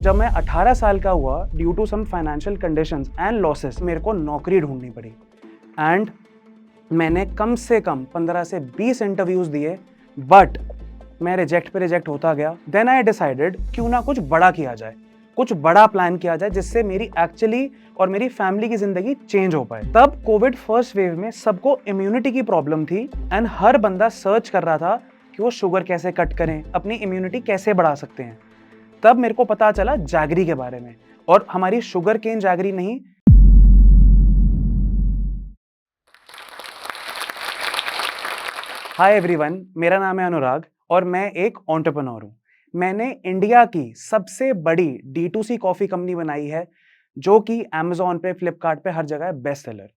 जब मैं 18 साल का हुआ, due to some financial conditions and losses मेरे को नौकरी ढूंढनी पड़ी। एंड मैंने कम से कम 15 से 20 इंटरव्यूज दिए, बट मैं रिजेक्ट पे रिजेक्ट होता गया। देन आई डिसाइडेड क्यों ना कुछ बड़ा किया जाए, कुछ बड़ा प्लान किया जाए जिससे मेरी एक्चुअली और मेरी फैमिली की जिंदगी चेंज हो पाए। तब कोविड फर्स्ट वेव में सबको इम्यूनिटी की प्रॉब्लम थी एंड हर बंदा सर्च कर रहा था कि वो शुगर कैसे कट करें, अपनी इम्यूनिटी कैसे बढ़ा सकते हैं। तब मेरे को पता चला जैगरी के बारे में, और हमारी शुगर केन जैगरी नहीं। हाय एवरीवन, मेरा नाम है अनुराग और मैं एक एंटरप्रेन्योर हूं। मैंने इंडिया की सबसे बड़ी D2C कॉफी कंपनी बनाई है, जो कि Amazon पे, फ्लिपकार्ट पे, हर जगह बेस्ट सेलर।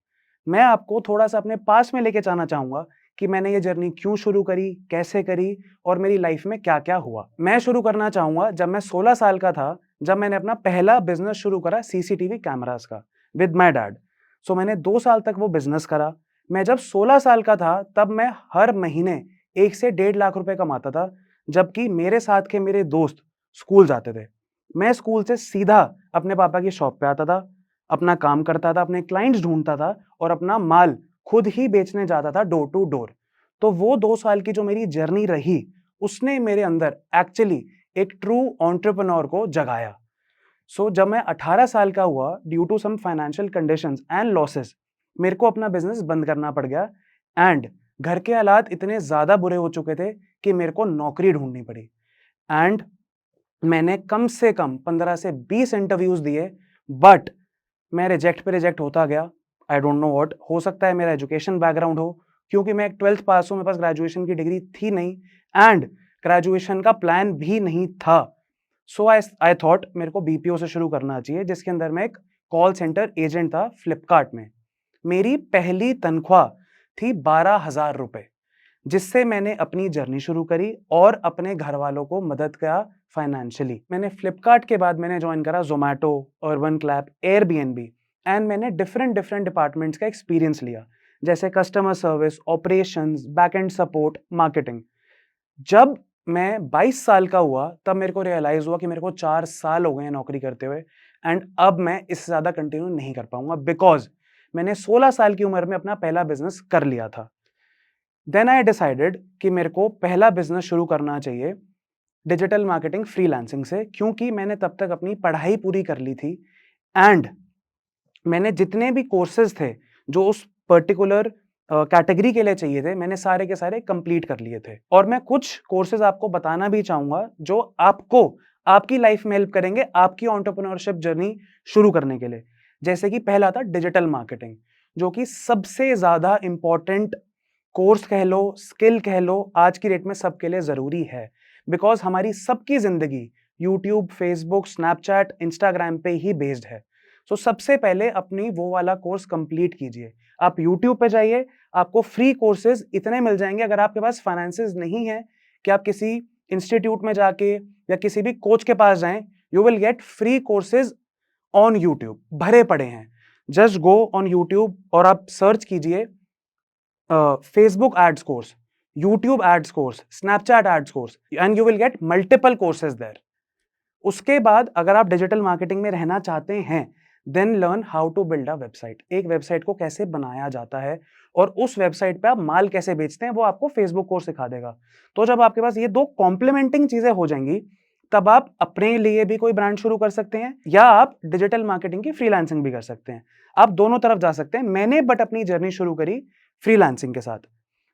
मैं आपको थोड़ा सा अपने पास में लेके जाना चाहूंगा कि मैंने ये जर्नी क्यों शुरू करी, कैसे करी और मेरी लाइफ में क्या क्या हुआ। मैं शुरू करना चाहूंगा जब मैं 16 साल का था, जब मैंने अपना पहला बिजनेस शुरू करा CCTV कैमरास का विद माय डैड। सो मैंने 2 साल तक वो बिजनेस करा। मैं जब 16 साल का था तब मैं हर महीने 1 से 1.5 लाख रुपए कमाता था, जबकि मेरे साथ के मेरे दोस्त स्कूल जाते थे। मैं स्कूल से सीधा अपने पापा की शॉप पे आता था, अपना काम करता था, अपने क्लाइंट्स ढूंढता था और अपना माल खुद ही बेचने जाता था डोर टू डोर। तो वो 2 साल की जो मेरी जर्नी रही, उसने मेरे अंदर एक्चुअली एक ट्रू एंटरप्रेन्योर को जगाया। जब मैं 18 साल का हुआ, due to some financial conditions and losses मेरे को अपना बिजनेस बंद करना पड़ गया। एंड घर के हालात इतने ज्यादा बुरे हो चुके थे कि मेरे को नौकरी ढूंढनी पड़ी। एंड मैंने कम से कम 15 से 20 इंटरव्यूज दिए, बट मैं रिजेक्ट पे रिजेक्ट होता गया। आई डोंट नो व्हाट, हो सकता है मेरा एजुकेशन बैकग्राउंड हो, क्योंकि मैं एक 12th पास हूं, मेरे पास ग्रेजुएशन की डिग्री थी नहीं एंड ग्रेजुएशन का प्लान भी नहीं था। सो आई थॉट मेरे को BPO से शुरू करना चाहिए, जिसके अंदर मैं एक कॉल सेंटर एजेंट था फ्लिपकार्ट में। मेरी पहली तनख्वाह थी 12,000 रुपए, जिससे मैंने अपनी जर्नी शुरू करी और अपने घर वालों को मदद किया फाइनेंशियली। मैंने फ्लिपकार्ट के बाद मैंने ज्वाइन करा Zomato, urban clap, Airbnb and मैंने डिफरेंट डिफरेंट डिपार्टमेंट्स का एक्सपीरियंस लिया, जैसे customer service, operations, back and support, marketing. जब मैं 22 साल का हुआ तब मेरे को रियलाइज हुआ कि मेरे को 4 साल हो गए हैं नौकरी करते हुए एंड अब मैं इससे ज्यादा कंटिन्यू नहीं कर पाऊंगा, बिकॉज मैंने 16 साल की उम्र में अपना पहला बिजनेस कर लिया था। देन आई डिसाइडेड कि मेरे को पहला बिजनेस शुरू करना चाहिए डिजिटल मार्केटिंग फ्रीलांसिंग से, क्योंकि मैंने तब तक अपनी पढ़ाई पूरी कर ली थी एंड मैंने जितने भी कोर्सेज थे जो उस पर्टिकुलर कैटेगरी के लिए चाहिए थे, मैंने सारे के सारे कंप्लीट कर लिए थे। और मैं कुछ कोर्सेज आपको बताना भी चाहूंगा जो आपको आपकी लाइफ में हेल्प करेंगे आपकी एंटरप्रेन्योरशिप जर्नी शुरू करने के लिए। जैसे कि पहला था डिजिटल मार्केटिंग, जो कि सबसे ज्यादा इंपॉर्टेंट कोर्स कह लो, स्किल कह लो, आज की डेट में सबके लिए जरूरी है, बिकॉज हमारी सबकी जिंदगी यूट्यूब, फेसबुक, स्नैपचैट, इंस्टाग्राम पे ही बेस्ड है। सबसे पहले अपनी वो वाला कोर्स कंप्लीट कीजिए। आप यूट्यूब पे जाइए, आपको फ्री कोर्सेज इतने मिल जाएंगे। अगर आपके पास फाइनेंसेस नहीं है कि आप किसी इंस्टीट्यूट में जाके या किसी भी कोच के पास जाएं, you will get free courses on YouTube, भरे पड़े हैं। जस्ट गो ऑन यूट्यूब और आप सर्च कीजिए Facebook ads course, YouTube ads course, Snapchat ads course, and you will get multiple courses there. उसके बाद अगर आप डिजिटल मार्केटिंग में रहना चाहते हैं, then learn how to build a website. एक वेबसाइट को कैसे बनाया जाता है और उस वेबसाइट पे आप माल कैसे बेचते हैं, वो आपको फेसबुक कोर्स सिखा देगा। तो जब आपके पास ये दो कॉम्प्लीमेंटिंग चीजें हो जाएंगी, तब आप अपने लिए भी कोई ब्रांड शुरू कर सकते हैं या आप डिजिटल मार्केटिंग की फ्रीलांसिंग भी कर सकते हैं। आप दोनों तरफ जा सकते हैं। मैंने बट अपनी जर्नी शुरू करी फ्रीलांसिंग के साथ।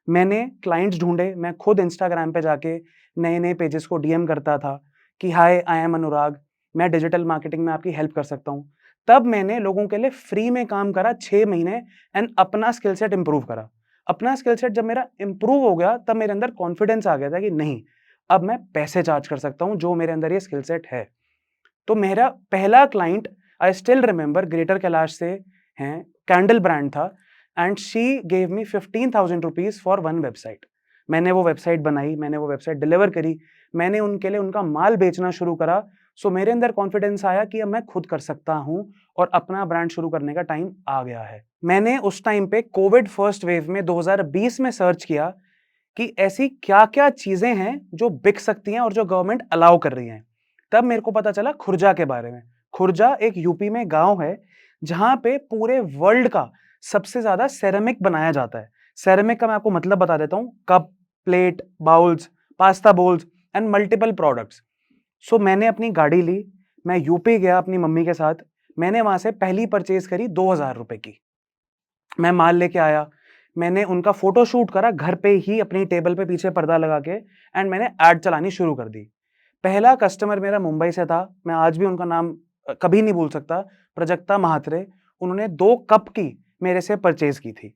मैंने क्लाइंट्स ढूंढे, मैं खुद इंस्टाग्राम पे जाके नए नए पेजेस को DM करता था कि हाय, आई एम अनुराग, मैं डिजिटल मार्केटिंग में आपकी हेल्प कर सकता हूं। तब मैंने लोगों के लिए फ्री में काम करा 6 महीने एंड अपना स्किल सेट इंप्रूव करा। अपना स्किल सेट जब मेरा इंप्रूव हो गया, तब मेरे अंदर कॉन्फिडेंस आ गया था कि नहीं, अब मैं पैसे चार्ज कर सकता हूं जो मेरे अंदर ये स्किल सेट है। तो मेरा पहला client, I still remember, greater Kailash से हैं, कैंडल ब्रांड था and she gave me 15,000 rupees for one website. मैंने वो वेबसाइट बनाई, मैंने वो वेबसाइट डिलीवर करी, मैंने उनके लिए उनका माल बेचना शुरू करा। मेरे अंदर कॉन्फिडेंस आया कि अब मैं खुद कर सकता हूं और अपना ब्रांड शुरू करने का टाइम आ गया है। मैंने उस टाइम पे कोविड फर्स्ट वेव में 2020 में सर्च किया कि ऐसी क्या क्या चीजें हैं जो बिक सकती हैं और जो गवर्नमेंट अलाउ कर रही है। तब मेरे को पता चला खुर्जा के बारे में। खुर्जा एक यूपी में गांव है जहां पे पूरे वर्ल्ड का सबसे ज्यादा सेरेमिक बनाया जाता है। सेरेमिक का मैं आपको मतलब बता देता हूँ, cup, plate, bowls, pasta bowls and multiple products. So मैंने अपनी गाड़ी ली, मैं यूपी गया अपनी मम्मी के साथ, मैंने वहां से पहली परचेज करी 2,000 रुपए की। मैं माल लेके आया, मैंने उनका फोटो शूट करा घर पे ही अपनी टेबल पे पीछे पर्दा लगा के, एंड मैंने ऐड चलानी शुरू कर दी। पहला कस्टमर मेरा मुंबई से था, मैं आज भी उनका नाम कभी नहीं भूल सकता, प्रजक्ता महात्रे। उन्होंने 2 कप की मेरे से परचेज की थी।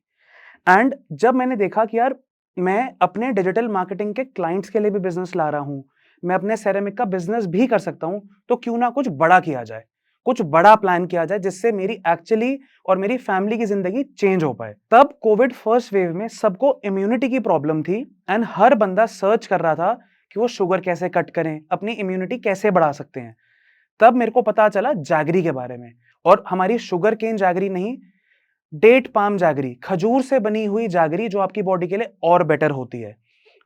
एंड जब मैंने देखा कि यार मैं अपने डिजिटल मार्केटिंग के क्लाइंट्स के लिए भी बिजनेस ला रहा हूं, मैं अपने सेरेमिक का बिजनेस भी कर सकता हूं, तो क्यों ना कुछ बड़ा किया जाए, कुछ बड़ा प्लान किया जाए जिससे मेरी एक्चुअली और मेरी फैमिली की जिंदगी चेंज हो पाए। तब कोविड फर्स्ट वेव में सबको इम्यूनिटी की प्रॉब्लम थी एंड हर बंदा सर्च कर रहा था कि वो शुगर कैसे कट करें, अपनी इम्यूनिटी कैसे बढ़ा सकते हैं। तब मेरे को पता चला जैगरी के बारे में, और हमारी शुगर केन जैगरी नहीं, डेट पाम जैगरी, खजूर से बनी हुई जैगरी जो आपकी बॉडी के लिए और बेटर होती है।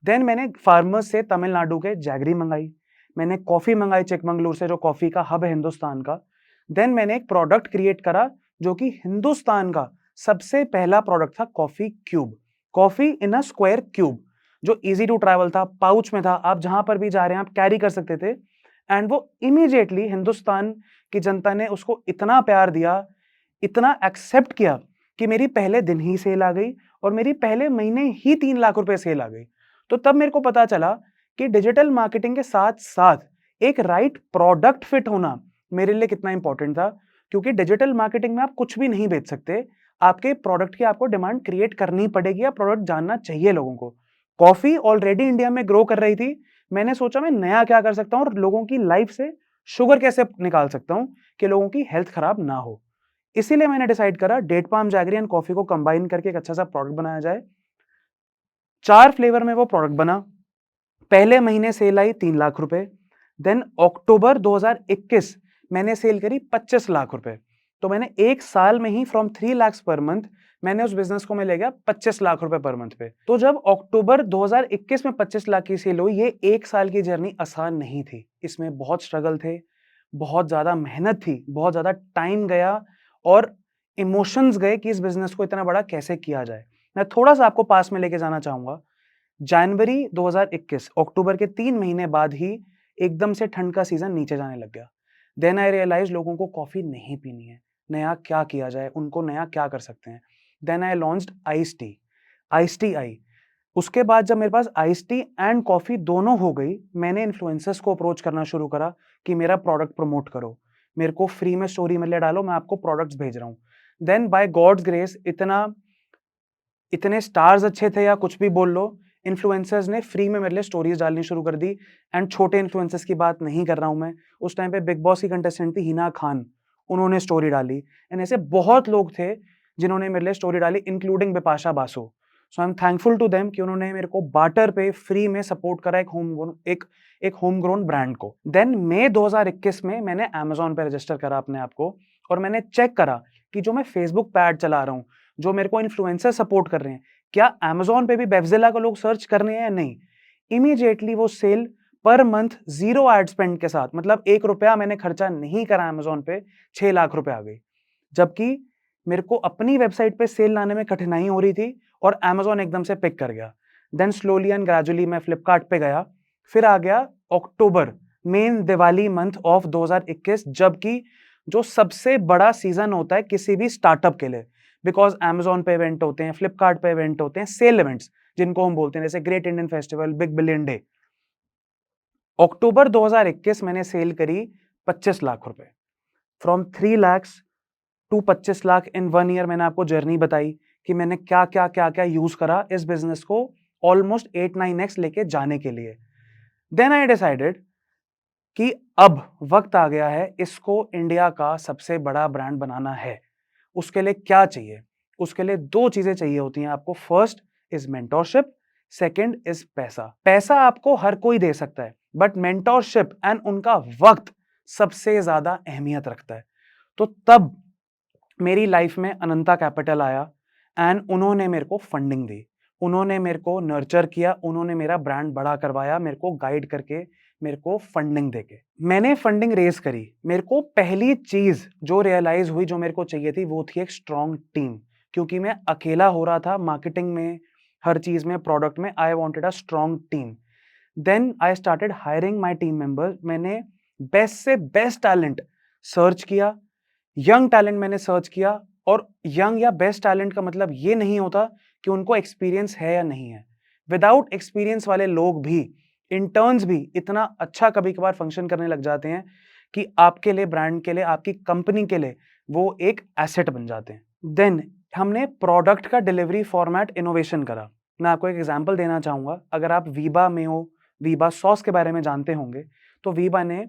देन मैंने फार्मर्स से तमिलनाडु के जैगरी मंगाई, मैंने कॉफी मंगाई चिकमंगलुर से जो कॉफी का हब है हिंदुस्तान का। देन मैंने एक प्रोडक्ट क्रिएट करा जो कि हिंदुस्तान का सबसे पहला प्रोडक्ट था, coffee cube, coffee in a square cube, जो इजी टू ट्रैवल था, पाउच में था, आप जहां पर भी जा रहे हैं आप कैरी कर सकते थे। एंड वो इमीडिएटली हिंदुस्तान की जनता ने उसको इतना प्यार दिया, इतना एक्सेप्ट किया कि मेरी पहले दिन ही सेल आ गई और मेरी पहले महीने ही 3 लाख रुपए सेल आ गई। तो तब मेरे को पता चला कि डिजिटल मार्केटिंग के साथ साथ एक राइट प्रोडक्ट फिट होना मेरे लिए कितना इंपॉर्टेंट था, क्योंकि डिजिटल मार्केटिंग में आप कुछ भी नहीं बेच सकते, आपके प्रोडक्ट की आपको डिमांड क्रिएट करनी पड़ेगी या प्रोडक्ट जानना चाहिए लोगों को। कॉफी ऑलरेडी इंडिया में ग्रो कर रही थी, मैंने सोचा मैं नया क्या कर सकता हूं और लोगों की लाइफ से शुगर कैसे निकाल सकता हूं कि लोगों की हेल्थ खराब ना हो। इसीलिए मैंने डिसाइड करा date palm jaggery and coffee को कंबाइन करके एक अच्छा सा प्रोडक्ट बनाया जाए। 4 फ्लेवर में वो प्रोडक्ट बना। पहले महीने सेल आई 3 लाख रुपए। देन अक्टूबर 2021 मैंने सेल करी 25 लाख रुपए। तो मैंने 1 साल में ही फ्रॉम 3 लाख पर मंथ मैंने उस बिजनेस को मैं ले गया 25 लाख रुपए पर मंथ पे। तो जब अक्टूबर 2021 में 25 लाख की सेल हुई, ये 1 साल की जर्नी आसान नहीं थी, इसमें बहुत स्ट्रगल थे, बहुत ज्यादा मेहनत थी, बहुत ज्यादा टाइम गया और इमोशंस गए कि इस बिजनेस को इतना बड़ा कैसे किया जाए। मैं थोड़ा सा आपको पास में लेके जाना चाहूंगा। जनवरी 2021 अक्टूबर के 3 महीने बाद ही एकदम से ठंड का सीजन नीचे जाने लग गया। देन आई रियलाइज लोगों को कॉफी नहीं पीनी है, नया क्या किया जाए, उनको नया क्या कर सकते हैं। Then I launched ice tea, ice tea I. उसके बाद जब मेरे पास आइस टी एंड कॉफी दोनों हो गई, मैंने इन्फ्लुएंसर्स को अप्रोच करना शुरू करा कि मेरा प्रोडक्ट प्रमोट करो, मेरे को फ्री में स्टोरी मिले डालो, मैं आपको प्रोडक्ट्स भेज रहा हूँ। देन बाय गॉड्स ग्रेस इतने स्टार्स अच्छे थे या कुछ भी बोल लो, इन्फ्लुएंसर्स ने फ्री में मेरे लिए स्टोरीज डालनी शुरू कर दी। एंड छोटे इन्फ्लुएंसर्स की बात नहीं कर रहा हूं मैं, उस टाइम पे बिग बॉस की कंटेस्टेंट थी हिना खान, उन्होंने स्टोरी डाली। एंड ऐसे बहुत लोग थे जिन्होंने मेरे लिए स्टोरी डाली, including Bipasha Basu. So I am thankful to them कि उन्होंने मेरे को बार्टर पे फ्री में सपोर्ट करा एक होम ग्रोन ब्रांड को। देन मई 2021 में मैंने अमेजोन पे रजिस्टर करा अपने आप को, और मैंने चेक करा कि जो मैं फेसबुक पे ऐड चला रहा हूँ, जो मेरे को इन्फ्लुएंसर सपोर्ट कर रहे हैं, क्या अमेजोन पे भी बेवजिला को लोग सर्च कर रहे हैं या नहीं। इमीडिएटली वो cell per month 0 ad spend के साथ, मतलब 1 रुपया मैंने खर्चा नहीं करा अमेजोन पे, 6 लाख रुपए आ गई। जबकि मेरे को अपनी वेबसाइट पे सेल लाने में कठिनाई हो रही थी और अमेजोन एकदम से पिक कर गया। देन स्लोली एंड ग्रेजुअली मैं फ्लिपकार्ट पे गया, फिर आ गया अक्टूबर, मेन दिवाली मंथ ऑफ 2021, जबकि जो सबसे बड़ा सीजन होता है किसी भी स्टार्टअप के लिए, बिकॉज अमेजोन पे इवेंट होते हैं, फ्लिपकार्ट पे इवेंट होते हैं, सेल इवेंट्स जिनको हम बोलते हैं, जैसे great Indian festival, big billion day. October 2021 मैंने सेल करी 25 लाख रुपए, from 3 lakhs to 25 lakh in 1 year. मैंने आपको जर्नी बताई कि मैंने क्या क्या क्या क्या यूज करा इस बिजनेस को ऑलमोस्ट 8-9x लेके जाने के लिए। देन आई डिसाइडेड कि अब वक्त आ गया है, इसको इंडिया का सबसे बड़ा ब्रांड बनाना है। उसके लिए क्या चाहिए? उसके लिए 2 चीजें चाहिए होती हैं आपको। First is mentorship, second is पैसा। पैसा आपको हर कोई दे सकता है, बट मेंटोरशिप एंड उनका वक्त सबसे ज्यादा अहमियत रखता है। तो तब मेरी लाइफ में अनंता कैपिटल आया एंड उन्होंने मेरे को फंडिंग दी, उन्होंने मेरे को नर्चर किया, उन्होंने मेरा ब्रांड बड़ा करवाया, मेरे को गाइड करके मेरे को फंडिंग देके। मैंने फंडिंग रेज करी। मेरे को पहली चीज जो रियलाइज हुई, जो मेरे को चाहिए थी, वो थी एक स्ट्रॉन्ग टीम, क्योंकि मैं अकेला हो रहा था मार्केटिंग में, हर चीज में, प्रोडक्ट में। I wanted a strong team. Then I started hiring my team members. मैंने बेस्ट से बेस्ट टैलेंट सर्च किया, यंग टैलेंट मैंने सर्च किया। और यंग या बेस्ट टैलेंट का मतलब ये नहीं होता कि उनको एक्सपीरियंस है या नहीं है। विदाउट एक्सपीरियंस वाले लोग भी, इंटर्न्स भी इतना अच्छा कभी कभार फंक्शन करने लग जाते हैं कि आपके लिए, ब्रांड के लिए, आपकी कंपनी के लिए वो एक एसेट बन जाते हैं। देन हमने प्रोडक्ट का डिलीवरी फॉर्मेट इनोवेशन करा। मैं आपको एक एग्जांपल देना चाहूंगा। अगर आप वीबा मेयो, वीबा सॉस के बारे में जानते होंगे, तो वीबा ने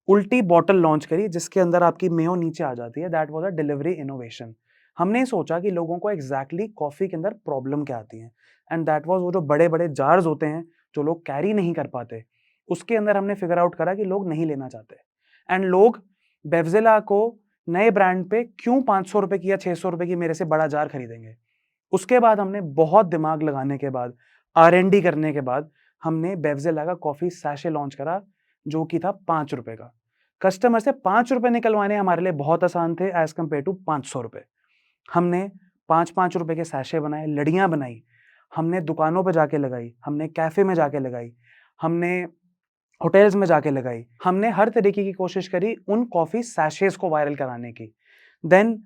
उल्टी बॉटल लॉन्च करी जिसके अंदर आपकी मेयो नीचे आ जाती है। That was a delivery innovation. हमने सोचा कि लोगों को एग्जैक्टली कॉफी के अंदर प्रॉब्लम क्या आती है, एंड दैट वाज वो जो बड़े बड़े जार्स होते हैं जो लोग कैरी नहीं कर पाते, उसके अंदर हमने फिगर आउट करा कि लोग नहीं लेना चाहते। एंड लोग बेवजिला को नए ब्रांड पे क्यों 500 रुपए की या 600 रुपए की मेरे से बड़ा जार खरीदेंगे। उसके बाद हमने बहुत दिमाग लगाने के बाद, R&D करने के बाद, हमने बेवजिला का कॉफी सैशे लॉन्च करा, जो कि था 5 रुपए का। कस्टमर से 5 रुपए निकलवाने हमारे लिए बहुत आसान थे एज कंपेयर टू 500 रुपए। हमने 5-5 रुपए के सैशे बनाए, लड़ियां बनाई, हमने दुकानों पे जाके लगाई, हमने कैफे में जाके लगाई, हमने होटल्स में जाके लगाई। हमने हर तरीके की कोशिश करी उन कॉफी सैशेस को वायरल कराने की। देन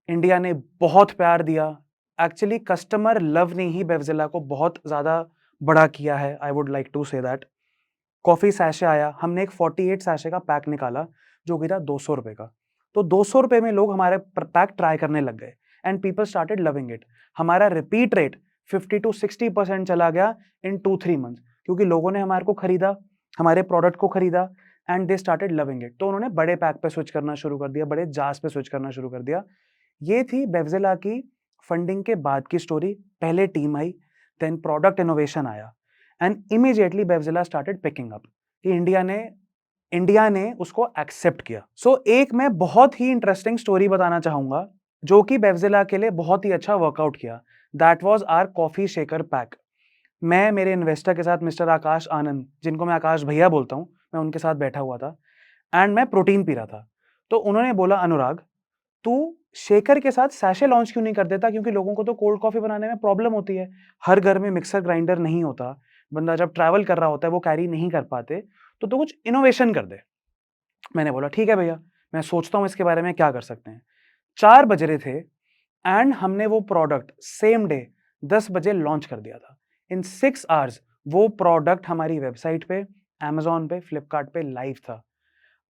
इंडिया ने बहुत प्यार दिया। एक्चुअली कस्टमर लव ने ही बेवजिला को बहुत ज्यादा बड़ा किया है। I would like to say that. Coffee sachet आया, हमने एक 48 सैशे का पैक निकाला जो कि था 200 रुपए का। तो 200 रुपए में लोग हमारे पैक ट्राई करने लग गए and people started loving it. हमारा रिपीट रेट 50 to 60% चला गया इन 2-3 मंथ, क्योंकि लोगों ने हमारे को खरीदा, हमारे प्रोडक्ट को खरीदा, and they started loving it. तो उन्होंने बड़े पैक पे स्विच करना शुरू कर दिया, बड़े जार्स पे स्विच करना शुरू कर दिया। ये थी बेवजिला की फंडिंग के बाद की स्टोरी। पहले टीम आई, देन प्रोडक्ट इनोवेशन आया, एंड इमीडिएटली बेवजिला स्टार्टेड पिकिंग अप कि इंडिया ने उसको एक्सेप्ट किया। एक मैं बहुत ही इंटरेस्टिंग स्टोरी बताना चाहूंगा जो कि बेवजिला के लिए बहुत ही अच्छा वर्कआउट किया। That was our coffee shaker pack. मैं मेरे इन्वेस्टर के साथ, मिस्टर आकाश आनंद, जिनको मैं आकाश भैया बोलता हूं, मैं उनके साथ बैठा हुआ था एंड मैं प्रोटीन पी रहा था। तो उन्होंने बोला, अनुराग, तू शेकर के साथ सैशे लॉन्च क्यों नहीं कर देता, क्योंकि लोगों को तो कोल्ड कॉफी बनाने में प्रॉब्लम होती है, हर घर में मिक्सर ग्राइंडर नहीं होता, बंदा जब ट्रैवल कर रहा होता है वो कैरी नहीं कर पाते, तो तू कुछ इनोवेशन कर दे। मैंने बोला ठीक है भैया, मैं सोचता हूँ इसके बारे में क्या कर सकते हैं। 4 बज रहे थे एंड हमने वो प्रोडक्ट सेम डे 10 बजे लॉन्च कर दिया था। इन 6 आवर्स वो प्रोडक्ट हमारी वेबसाइट पे, Amazon पे, फ्लिपकार्ट पे लाइव था।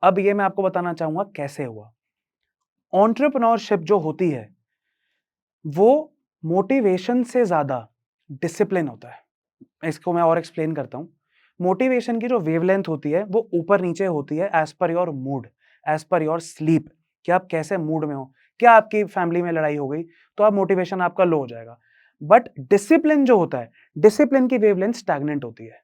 अब ये मैं आपको बताना चाहूंगा कैसे हुआ। एंटरप्रेन्योरशिप जो होती है वो मोटिवेशन से ज्यादा डिसिप्लिन होता है। इसको मैं और एक्सप्लेन करता हूं। मोटिवेशन की जो वेवलेंथ होती है वो ऊपर नीचे होती है as per your mood, as per your sleep, कि आप कैसे मूड में हो। क्या आपकी फैमिली में लड़ाई हो गई तो आप मोटिवेशन आपका लो हो जाएगा। बट डिसिप्लिन जो होता है, डिसिप्लिन की वेवलेंथ स्टैग्नेंट होती है।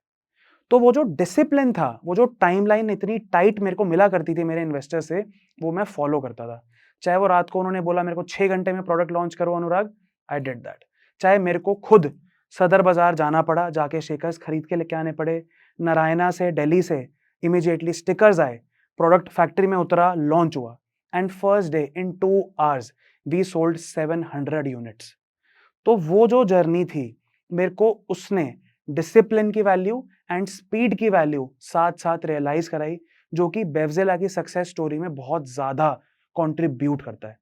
तो वो जो डिसिप्लिन था, वो जो टाइमलाइन इतनी टाइट मेरे को मिला करती थी मेरे इन्वेस्टर से, वो मैं फॉलो करता था। चाहे वो रात को उन्होंने बोला मेरे को 6 घंटे में प्रोडक्ट लॉन्च करो अनुराग, आई डिड दैट। चाहे मेरे को खुद सदर बाजार जाना पड़ा, जाके शेकर्स खरीद के लेके आने पड़े, नारायणा से, दिल्ली से इमीडिएटली स्टिकर्स आए, प्रोडक्ट फैक्ट्री में उतरा, लॉन्च हुआ, and first day in 2 hours we sold 700 units. तो वो जो जर्नी थी, मेरे को उसने डिसिप्लिन की वैल्यू एंड स्पीड की वैल्यू साथ साथ रियलाइज कराई, जो कि बेवजिला की सक्सेस स्टोरी में बहुत ज्यादा कंट्रीब्यूट करता है।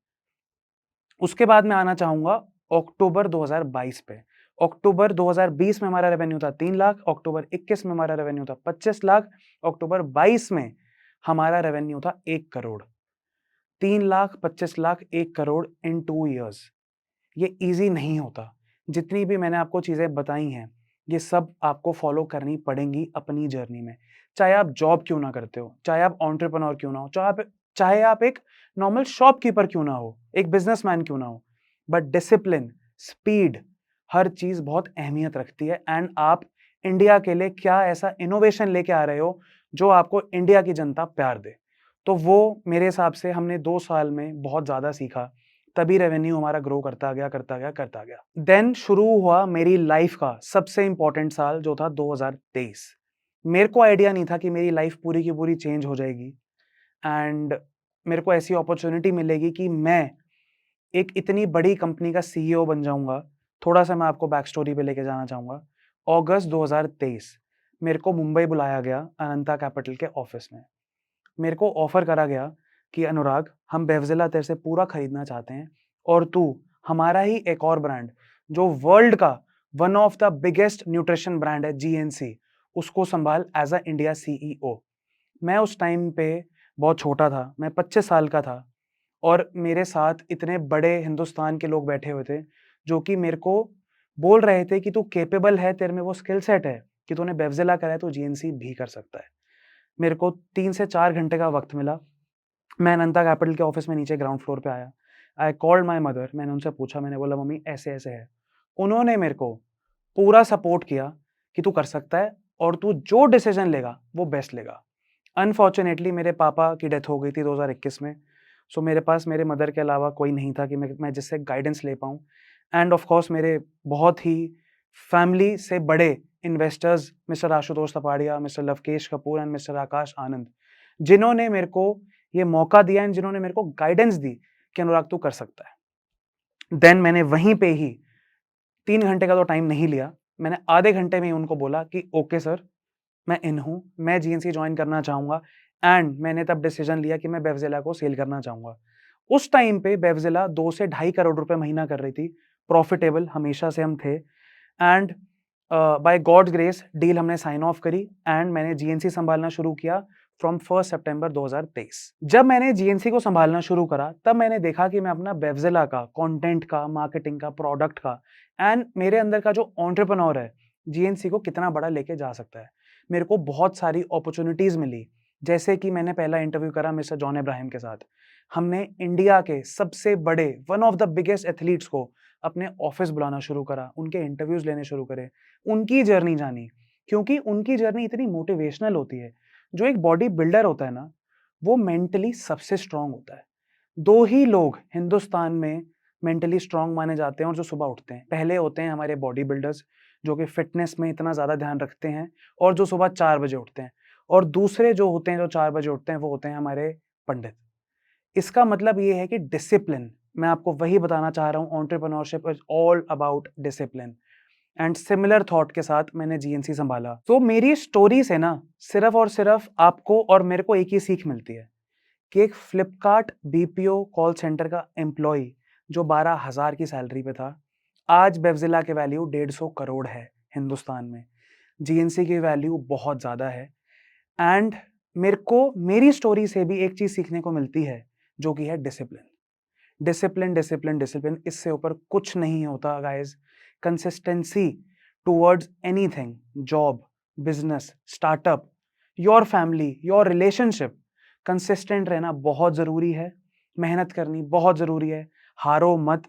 उसके बाद मैं आना चाहूंगा अक्टूबर 2022 पे। अक्टूबर 2020 में हमारा रेवेन्यू था 3 लाख, अक्टूबर 21 में हमारा रेवेन्यू था 25 लाख, अक्टूबर 22 में हमारा रेवेन्यू था 1 करोड़। 3 लाख, 25 लाख, 1 करोड़ इन 2 ईयर्स। ये इजी नहीं होता। जितनी भी मैंने आपको चीजें बताई हैं, ये सब आपको फॉलो करनी पड़ेंगी अपनी जर्नी में। चाहे आप जॉब क्यों ना करते हो, चाहे आप एंटरप्रेन्योर क्यों ना हो, चाहे आप एक नॉर्मल शॉपकीपर क्यों ना हो, एक बिजनेसमैन क्यों ना हो, बट डिसिप्लिन, स्पीड, हर चीज बहुत अहमियत रखती है। एंड आप इंडिया के लिए क्या ऐसा इनोवेशन लेके आ रहे हो जो आपको इंडिया की जनता प्यार दे। तो वो मेरे हिसाब से हमने 2 साल में बहुत ज्यादा सीखा, तभी रेवेन्यू हमारा ग्रो करता गया, करता गया, करता गया। देन शुरू हुआ मेरी लाइफ का सबसे इंपॉर्टेंट साल, जो था 2023। मेरे को आइडिया नहीं था कि मेरी लाइफ पूरी की पूरी चेंज हो जाएगी एंड मेरे को ऐसी अपॉर्चुनिटी मिलेगी कि मैं एक इतनी बड़ी कंपनी का सीईओ बन जाऊंगा। थोड़ा सा मैं आपको बैक स्टोरी पे लेके जाना चाहूँगा। अगस्त 2023 मेरे को मुंबई बुलाया गया अनंता कैपिटल के ऑफिस में। मेरे को ऑफर करा गया कि अनुराग, हम बेवजिला तेरे से पूरा खरीदना चाहते हैं और तू हमारा ही एक और ब्रांड जो वर्ल्ड का one of the biggest nutrition brand है जीएनसी, उसको संभाल एज अ इंडिया सीईओ। मैं उस टाइम पे बहुत छोटा था, मैं 25 साल का था और मेरे साथ इतने बड़े हिंदुस्तान के लोग बैठे हुए थे जो कि मेरे को बोल रहे थे कि तू कैपेबल है, तेरे में वो स्किल सेट है कि तूने बेवजिला करा है तो जीएनसी भी कर सकता है। मेरे को 3 से 4 घंटे का वक्त मिला। मैं अनंता कैपिटल के ऑफिस में नीचे ग्राउंड फ्लोर पे आया। आई कॉल्ड माय मदर, मैंने उनसे पूछा, मैंने बोला मम्मी ऐसे-ऐसे है। उन्होंने मेरे को पूरा सपोर्ट किया कि तू कर सकता है और तू जो डिसीजन लेगा वो बेस्ट लेगा। अनफॉर्चुनेटली मेरे पापा की डेथ हो गई थी 2021 में। सो मेरे पास मेरे मदर के अलावा कोई नहीं था कि मैं जिससे गाइडेंस ले पाऊँ एंड ऑफ कोर्स मेरे बहुत ही फैमिली से बड़े investors mister Ashutosh Tapadia, mister Lovekesh Kapoor and mister Akash Anand, जिन्होंने मेरे को ये मौका दिया एंड जिन्होंने मेरे को गाइडेंस दी कि अनुराग तू कर सकता है। देन मैंने वहीं पे ही 3 घंटे का तो टाइम नहीं लिया, मैंने आधे घंटे में ही उनको बोला कि ओके सर, मैं इन हूँ, मैं जीएनसी ज्वाइन करना चाहूँगा एंड मैंने तब डिसीजन लिया कि मैं बेवजिला को सेल करना चाहूँगा। उस टाइम पे बेवजिला 2 से ढाई करोड़ रुपए महीना कर रही थी, प्रॉफिटेबल हमेशा से हम थे and by God's grace deal हमने साइन ऑफ करी एंड मैंने जीएनसी संभालना शुरू किया फ्रॉम 1 सितंबर 2023। जब मैंने जीएनसी को संभालना शुरू करा तब मैंने देखा कि मैं अपना बेवजिला का कंटेंट का, मार्केटिंग का, प्रोडक्ट का एंड मेरे अंदर का जो एंटरप्रेन्योर है जीएनसी को कितना बड़ा लेके जा सकता है। मेरे को बहुत सारी अपॉर्चुनिटीज मिली, जैसे कि मैंने पहला इंटरव्यू करा मिस्टर जॉन इब्राहिम के साथ। हमने इंडिया के सबसे बड़े one of the biggest athletes को अपने ऑफिस बुलाना शुरू करा, उनके इंटरव्यूज लेने शुरू करे, उनकी जर्नी जानी, क्योंकि उनकी जर्नी इतनी मोटिवेशनल होती है। जो एक बॉडी बिल्डर होता है ना, वो मेंटली सबसे स्ट्रांग होता है। 2 ही लोग हिंदुस्तान में मेंटली स्ट्रांग माने जाते हैं और जो सुबह उठते हैं। पहले होते हैं हमारे बॉडी बिल्डर्स जो कि फिटनेस में इतना ज़्यादा ध्यान रखते हैं और जो सुबह 4 बजे उठते हैं, और दूसरे जो होते हैं जो 4 बजे उठते हैं वो होते हैं हमारे पंडित। इसका मतलब ये है कि डिसिप्लिन, मैं आपको वही बताना चाह रहा हूँ, entrepreneurship is all about discipline and similar thought के साथ मैंने जीएनसी संभाला। तो मेरी स्टोरी से ना सिर्फ और सिर्फ आपको और मेरे को एक ही सीख मिलती है कि एक फ्लिपकार्ट बीपीओ कॉल सेंटर का एम्प्लॉय जो 12,000 की सैलरी पे था, आज बेवजिला के वैल्यू 150 करोड़ है हिंदुस्तान में। जीएनसी की वैल्यू बहुत ज़्यादा है एंड मेरे को मेरी स्टोरी से भी एक चीज़ सीखने को मिलती है जो कि है डिसिप्लिन। डिसिप्लिन डिसिप्लिन डिसिप्लिन, इससे ऊपर कुछ नहीं होता guys. Consistency towards anything, job, business, startup, your family, your relationship, consistent रहना बहुत ज़रूरी है। मेहनत करनी बहुत ज़रूरी है। हारो मत,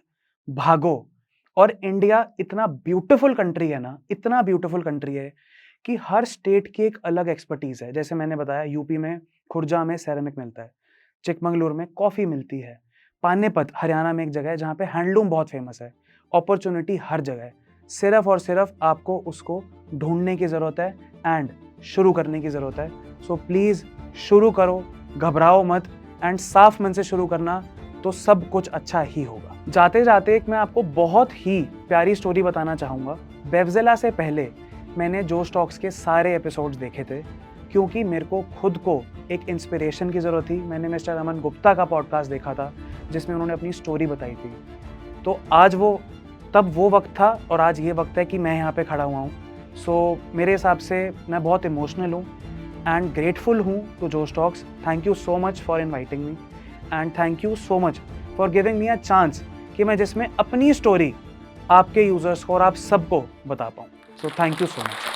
भागो। और इंडिया इतना ब्यूटीफुल कंट्री है ना, इतना ब्यूटीफुल कंट्री है कि हर स्टेट की एक अलग एक्सपर्टीज है। जैसे मैंने बताया, यूपी में खुर्जा में सेरेमिक मिलता है, चिकमंगलुरु में कॉफ़ी मिलती है, पानीपत हरियाणा में एक जगह है जहाँ पे हैंडलूम बहुत फेमस है। अपॉर्चुनिटी हर जगह है, सिर्फ और सिर्फ आपको उसको ढूंढने की ज़रूरत है एंड शुरू करने की ज़रूरत है। सो प्लीज़ शुरू करो, घबराओ मत एंड साफ मन से शुरू करना तो सब कुछ अच्छा ही होगा। जाते जाते एक मैं आपको बहुत ही प्यारी स्टोरी बताना चाहूँगा। बेवजिला से पहले मैंने जोश टॉक्स के सारे एपिसोड्स देखे थे क्योंकि मेरे को खुद को एक इंस्पिरेशन की ज़रूरत थी। मैंने मिस्टर अमन गुप्ता का पॉडकास्ट देखा था जिसमें उन्होंने अपनी स्टोरी बताई थी। तो आज तब वो वक्त था और आज ये वक्त है कि मैं यहाँ पे खड़ा हुआ हूँ। सो मेरे हिसाब से मैं बहुत इमोशनल हूँ एंड ग्रेटफुल हूँ टू जोश talks. Thank you so much for inviting me and thank you so much for giving me a chance कि मैं जिसमें अपनी स्टोरी आपके यूज़र्स को और आप सबको बता पाऊँ। So thank you so much.